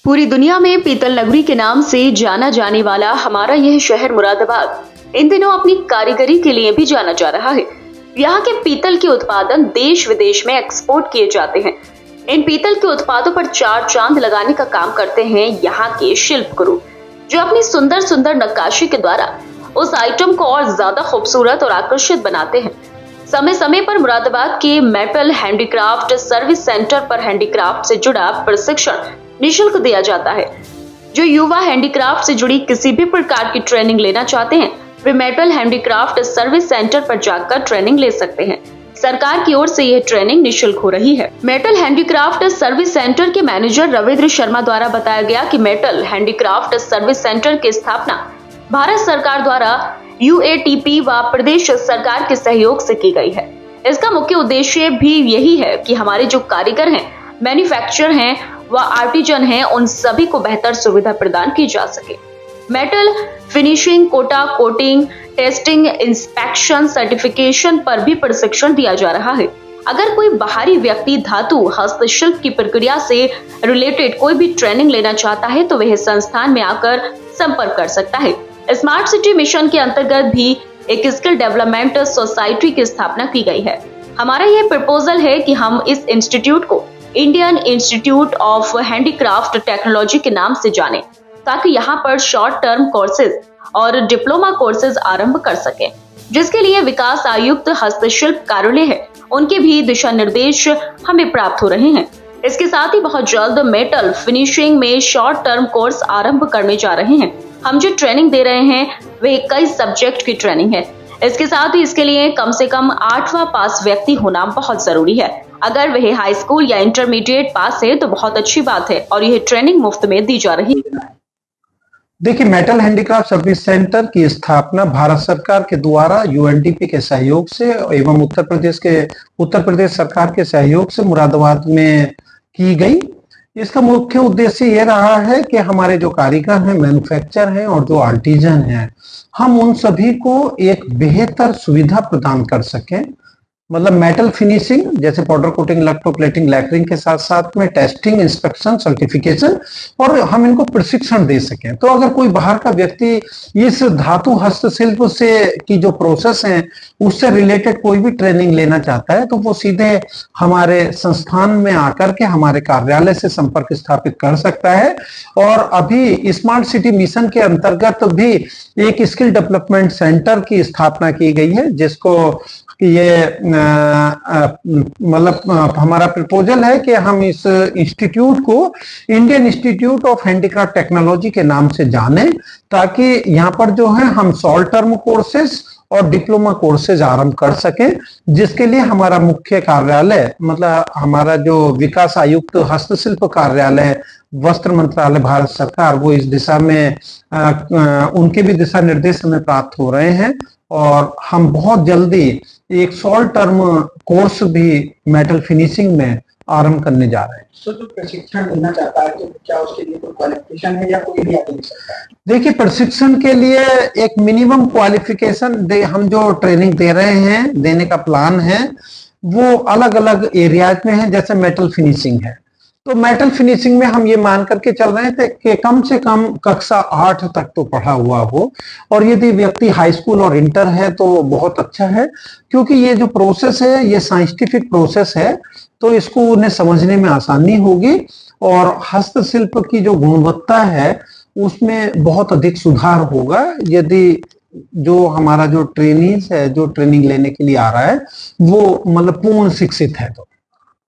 पूरी दुनिया में पीतल नगरी के नाम से जाना जाने वाला हमारा यह शहर मुरादाबाद इन दिनों अपनी कारीगरी के लिए भी जाना जा रहा है। यहाँ के पीतल के उत्पादन देश विदेश में एक्सपोर्ट किए जाते हैं। इन पीतल के उत्पादों पर चार चांद लगाने का काम करते हैं यहाँ के शिल्पगुरु, जो अपनी सुंदर सुंदर नक्काशी के द्वारा उस आइटम को और ज्यादा खूबसूरत और आकर्षित बनाते हैं। समय समय पर मुरादाबाद के मेटल हैंडीक्राफ्ट सर्विस सेंटर पर हैंडीक्राफ्ट से जुड़ा प्रशिक्षण निःशुल्क दिया जाता है। जो युवा हैंडीक्राफ्ट से जुड़ी किसी भी प्रकार की ट्रेनिंग लेना चाहते हैं, वे मेटल हैंडीक्राफ्ट सर्विस सेंटर पर जाकर ट्रेनिंग ले सकते हैं। सरकार की ओर से यह ट्रेनिंग निःशुल्क हो रही है। मेटल हैंडीक्राफ्ट सर्विस सेंटर के मैनेजर रविंद्र शर्मा द्वारा बताया गया कि मेटल हैंडीक्राफ्ट सर्विस सेंटर की स्थापना भारत सरकार द्वारा UATP व प्रदेश सरकार के सहयोग से की गई है। इसका मुख्य उद्देश्य भी यही है कि हमारे जो कारीगर हैं, मैन्युफैक्चरर हैं व आर्टिजन हैं, उन सभी को बेहतर सुविधा प्रदान की जा सके। मेटल फिनिशिंग, कोटा, कोटिंग, टेस्टिंग, इंस्पेक्शन, सर्टिफिकेशन पर भी प्रशिक्षण दिया जा रहा है। अगर कोई बाहरी व्यक्ति धातु हस्तशिल्प की प्रक्रिया से रिलेटेड कोई भी ट्रेनिंग लेना चाहता है तो वह संस्थान में आकर संपर्क कर सकता है। स्मार्ट सिटी मिशन के अंतर्गत भी एक स्किल डेवलपमेंट सोसाइटी की स्थापना की गई है। हमारा यह प्रपोजल है कि हम इस इंस्टीट्यूट को Indian institute of handicraft technology के नाम से जानें, ताकि यहाँ पर शॉर्ट टर्म कोर्सेज और डिप्लोमा कोर्सेज आरंभ कर सकें, जिसके लिए विकास आयुक्त हस्तशिल्प कार्यालय है, उनके भी दिशा निर्देश हमें प्राप्त हो रहे हैं। इसके साथ ही बहुत जल्द मेटल फिनिशिंग में शॉर्ट टर्म कोर्स आरंभ करने जा रहे हैं। हम जो ट्रेनिंग दे रहे हैं वे कई सब्जेक्ट की ट्रेनिंग है। इसके साथ ही इसके लिए कम से कम 8वां पास व्यक्ति होना बहुत जरूरी है। अगर वह हाई स्कूल या इंटरमीडिएट पास है तो बहुत अच्छी बात है और यह ट्रेनिंग मुफ्त में दी जा रही है। देखिए, मेटल हैंडीक्राफ्ट सर्विस सेंटर की स्थापना भारत सरकार के द्वारा UNDP के सहयोग से एवं उत्तर प्रदेश सरकार के सहयोग से मुरादाबाद में की गई। इसका मुख्य उद्देश्य यह रहा है कि हमारे जो कारीगर हैं, मैन्युफैक्चरर हैं और जो आर्टिजन हैं, हम उन सभी को एक बेहतर सुविधा प्रदान कर सकें। मतलब मेटल फिनिशिंग जैसे पाउडर कोटिंग, इलेक्ट्रोप्लेटिंग, लैकरिंग के साथ साथ में टेस्टिंग, इंस्पेक्शन, सर्टिफिकेशन, और हम इनको प्रशिक्षण दे सकें। तो अगर कोई बाहर का व्यक्ति इस धातु हस्तशिल्प से की जो प्रोसेस है उससे रिलेटेड कोई भी ट्रेनिंग लेना चाहता है तो वो सीधे हमारे संस्थान में आकर के हमारे कार्यालय से संपर्क स्थापित कर सकता है। और अभी स्मार्ट सिटी मिशन के अंतर्गत भी एक स्किल डेवलपमेंट सेंटर की स्थापना की गई है, जिसको ये मतलब हमारा प्रपोजल है कि हम इस इंस्टीट्यूट को Indian institute of handicraft technology के नाम से जानें, ताकि यहाँ पर जो है हम शॉर्ट टर्म कोर्सेज और डिप्लोमा कोर्सेज आरंभ कर सकें, जिसके लिए हमारा मुख्य कार्यालय मतलब हमारा जो विकास आयुक्त हस्तशिल्प कार्यालय, वस्त्र मंत्रालय, भारत सरकार, वो इस दिशा में उनके भी दिशा निर्देश हमें प्राप्त हो रहे हैं। और हम बहुत जल्दी एक शॉर्ट टर्म कोर्स भी मेटल फिनिशिंग में आरंभ करने जा रहे हैं। तो जो प्रशिक्षण लेना चाहता है तो क्या उसके लिए कोई क्वालिफिकेशन है या कोई भी आगे सकता है? देखिए, प्रशिक्षण के लिए एक मिनिमम क्वालिफिकेशन हम जो ट्रेनिंग दे रहे हैं, देने का प्लान है, वो अलग अलग एरियाज में है। जैसे मेटल फिनिशिंग है तो मेटल फिनिशिंग में हम ये मान करके चल रहे थे कि कम से कम कक्षा 8 तक तो पढ़ा हुआ हो, और यदि व्यक्ति हाई स्कूल और इंटर है तो बहुत अच्छा है, क्योंकि ये जो प्रोसेस है ये साइंटिफिक प्रोसेस है, तो इसको उन्हें समझने में आसानी होगी और हस्तशिल्प की जो गुणवत्ता है उसमें बहुत अधिक सुधार होगा यदि जो हमारा जो ट्रेनीज है, जो ट्रेनिंग लेने के लिए आ रहा है, वो मतलब पूर्ण शिक्षित है। तो